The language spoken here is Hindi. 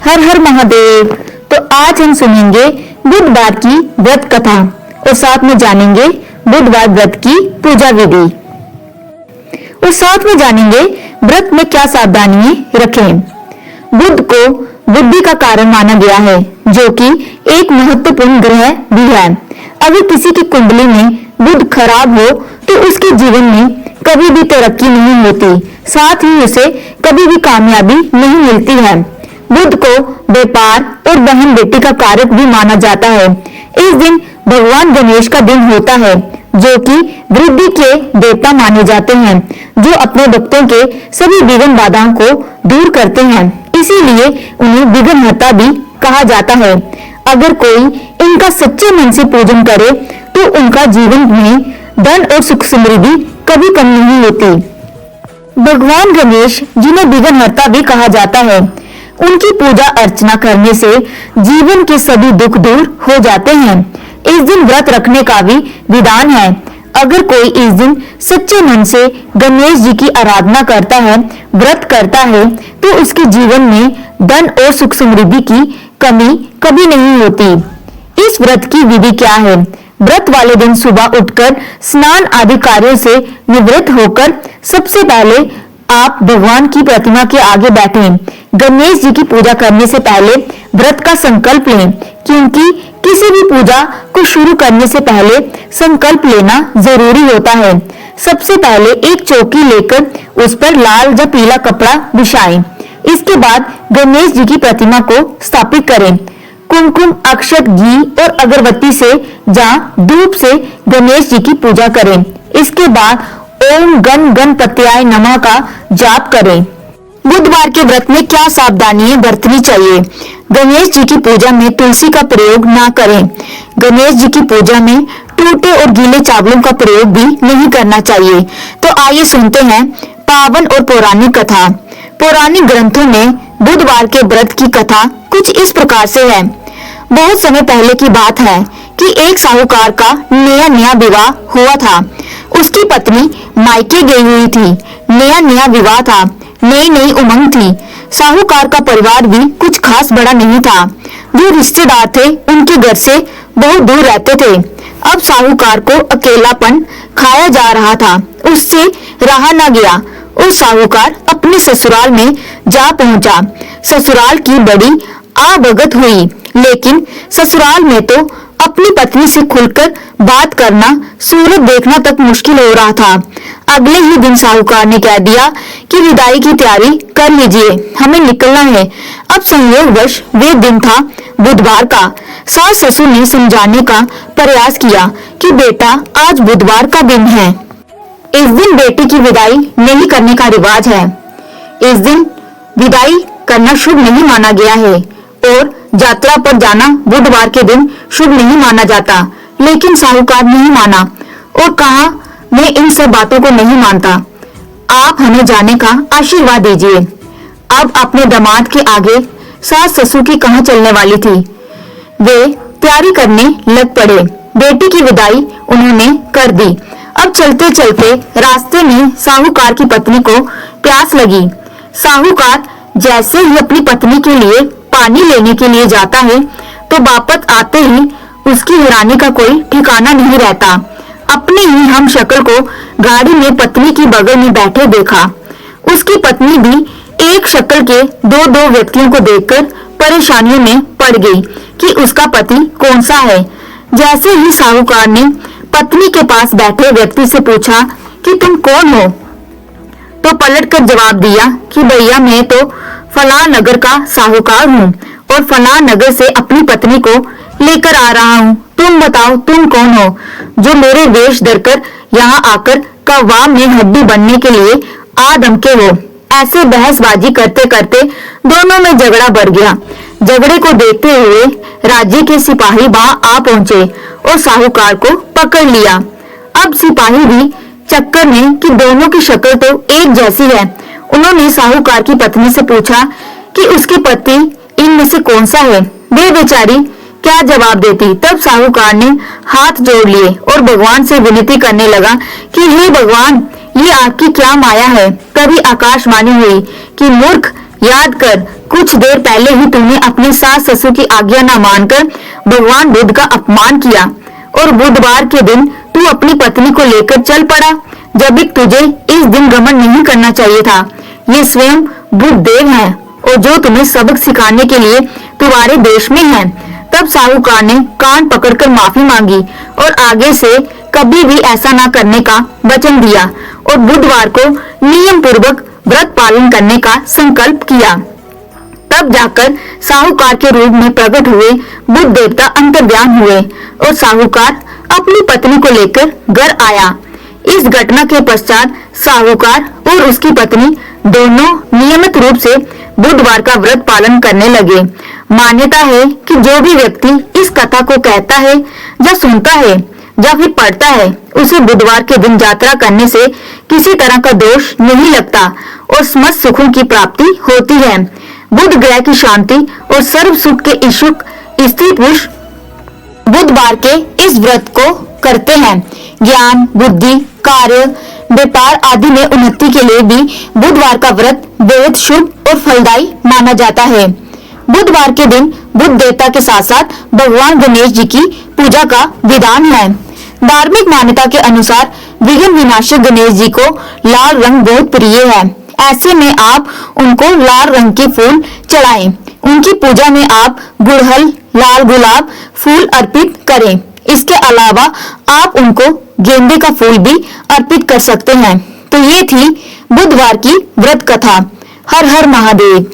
हर हर महादेव। तो आज हम सुनेंगे बुधवार की व्रत कथा और साथ में जानेंगे बुधवार व्रत की पूजा विधि और साथ में जानेंगे व्रत में क्या सावधानियां रखें। बुध को बुद्धि का कारण माना गया है, जो कि एक महत्वपूर्ण ग्रह भी है। अगर किसी की कुंडली में बुध खराब हो तो उसके जीवन में कभी भी तरक्की नहीं होती, साथ ही उसे कभी भी कामयाबी नहीं मिलती है। बुध को व्यापार और बहन बेटी का कारक भी माना जाता है। इस दिन भगवान गणेश का दिन होता है, जो कि वृद्धि के देवता माने जाते हैं, जो अपने भक्तों के सभी विघ्न बाधाओं को दूर करते हैं। इसीलिए उन्हें विघ्नहर्ता भी कहा जाता है। अगर कोई इनका सच्चे मन से पूजन करे तो उनका जीवन में धन और सुख समृद्धि कभी कम नहीं होती। भगवान गणेश, जिन्हें विघ्नहर्ता भी कहा जाता है, उनकी पूजा अर्चना करने से जीवन के सभी दुख दूर हो जाते हैं। इस दिन व्रत रखने का भी विधान है। अगर कोई इस दिन सच्चे मन से गणेश जी की आराधना करता है, व्रत करता है, तो उसके जीवन में धन और सुख समृद्धि की कमी कभी नहीं होती। इस व्रत की विधि क्या है? व्रत वाले दिन सुबह उठकर स्नान आदि कार्यों से निवृत्त होकर सबसे पहले आप भगवान की प्रतिमा के आगे बैठें। गणेश जी की पूजा करने से पहले व्रत का संकल्प लें, क्योंकि किसी भी पूजा को शुरू करने से पहले संकल्प लेना जरूरी होता है। सबसे पहले एक चौकी लेकर उस पर लाल या पीला कपड़ा बिछाएं। इसके बाद गणेश जी की प्रतिमा को स्थापित करें। कुमकुम, अक्षत, घी और अगरबत्ती से या धूप से गणेश जी की पूजा करें। इसके बाद ओम गण गणपत्याय नमः का जाप करें। बुधवार के व्रत में क्या सावधानियां बरतनी चाहिए? गणेश जी की पूजा में तुलसी का प्रयोग ना करें। गणेश जी की पूजा में टूटे और गीले चावलों का प्रयोग भी नहीं करना चाहिए। तो आइए सुनते हैं पावन और पौराणिक कथा। पौराणिक ग्रंथों में बुधवार के व्रत की कथा कुछ इस प्रकार से है। बहुत समय पहले की बात है कि एक साहूकार का नया विवाह हुआ था। उसकी पत्नी मायके गई हुई थी। नया विवाह था, नई उमंग थी। साहूकार का परिवार भी कुछ खास बड़ा नहीं था। जो रिश्तेदार थे उनके घर से बहुत दूर रहते थे। अब साहूकार को अकेलापन खाया जा रहा था, उससे रहा न गया और साहूकार अपने ससुराल में जा पहुंचा। ससुराल की बड़ी आवभगत हुई, लेकिन ससुराल में तो अपनी पत्नी से खुलकर बात करना, सूरत देखना तक मुश्किल हो रहा था। अगले ही दिन साहूकार ने कह दिया कि विदाई की तैयारी कर लीजिए, हमें निकलना है। अब संयोगवश वे दिन था बुधवार का। सास ससुर ने समझाने का प्रयास किया कि बेटा, आज बुधवार का दिन है, इस दिन बेटी की विदाई नहीं करने का रिवाज है। इस दिन विदाई करना शुभ नहीं माना गया है और यात्रा पर जाना बुधवार के दिन शुभ नहीं माना जाता। लेकिन साहूकार नहीं माना और कहा, मैं इन सब बातों को नहीं मानता, आप हमें जाने का आशीर्वाद दीजिए। अब अपने दामाद के आगे सास ससुर की कहाँ चलने वाली थी। वे तैयारी करने लग पड़े। बेटी की विदाई उन्होंने कर दी। अब चलते चलते रास्ते में साहूकार की पत्नी को प्यास लगी। साहूकार जैसे ही अपनी पत्नी के लिए पानी लेने के लिए जाता है तो वापस आते ही उसकी हैरानी का कोई ठिकाना नहीं रहता। अपने ही हम शक्ल को गाड़ी में पत्नी की बगल में बैठे देखा। उसकी पत्नी भी एक शक्ल के दो व्यक्तियों को देखकर परेशानियों में पड़ गई कि उसका पति कौन सा है। जैसे ही साहूकार ने पत्नी के पास बैठे व्यक्ति से पूछा कि तुम कौन हो, तो पलट कर जवाब दिया कि भैया, मैं तो फलां नगर का साहूकार हूँ और फलां नगर से अपनी पत्नी को लेकर आ रहा हूँ। तुम बताओ, तुम कौन हो जो मेरे वेश धरकर यहाँ आकर कौवा में हड्डी बनने के लिए आ धमके हो। ऐसे बहसबाजी करते करते दोनों में झगड़ा बढ़ गया। झगड़े को देखते हुए राज्य के सिपाही वहां आ पहुंचे और साहूकार को पकड़ लिया। अब सिपाही भी चक्कर में कि दोनों की शक्ल तो एक जैसी है। उन्होंने साहूकार की पत्नी से पूछा कि उसके पति इनमें से कौन सा है। वे बेचारी क्या जवाब देती। तब साहूकार ने हाथ जोड़ लिए और भगवान से विनती करने लगा कि हे भगवान, ये आपकी क्या माया है। तभी आकाशवाणी हुई कि मूर्ख, याद कर, कुछ देर पहले ही तूने अपने सास ससुर की आज्ञा न मानकर भगवान बुद्ध का अपमान किया और बुधवार के दिन तू अपनी पत्नी को लेकर चल पड़ा, जब भी तुझे इस दिन घमंड नहीं करना चाहिए था। ये स्वयं बुद्ध देव है और जो तुम्हें सबक सिखाने के लिए तुम्हारे देश में है। तब साहूकार ने कान पकड़कर माफी मांगी और आगे से कभी भी ऐसा न करने का वचन दिया और बुधवार को नियम पूर्वक व्रत पालन करने का संकल्प किया। तब जाकर साहूकार के रूप में प्रकट हुए बुद्ध देवता अंतर्ध्यान हुए और साहूकार अपनी पत्नी को लेकर घर आया। इस घटना के पश्चात साहूकार और उसकी पत्नी दोनों नियमित रूप से बुधवार का व्रत पालन करने लगे। मान्यता है कि जो भी व्यक्ति इस कथा को कहता है या सुनता है या फिर पढ़ता है, उसे बुधवार के दिन यात्रा करने से किसी तरह का दोष नहीं लगता और समस्त सुखों की प्राप्ति होती है। बुध ग्रह की शांति और सर्व सुख के इच्छुक स्त्री पुरुष बुधवार के इस व्रत को करते हैं। ज्ञान, बुद्धि, कार्य, व्यापार आदि में उन्नति के लिए भी बुधवार का व्रत बेहद शुभ और फलदायी माना जाता है। बुधवार के दिन बुद्ध देवता के साथ साथ भगवान गणेश जी की पूजा का विधान है। धार्मिक मान्यता के अनुसार विघ्न विनाशक गणेश जी को लाल रंग बहुत प्रिय है। ऐसे में आप उनको लाल रंग के फूल चढ़ाएं। उनकी पूजा में आप गुड़हल, लाल गुलाब फूल अर्पित करें। इसके अलावा आप उनको गेंदे का फूल भी अर्पित कर सकते हैं। तो ये थी बुधवार की व्रत कथा। हर हर महादेव।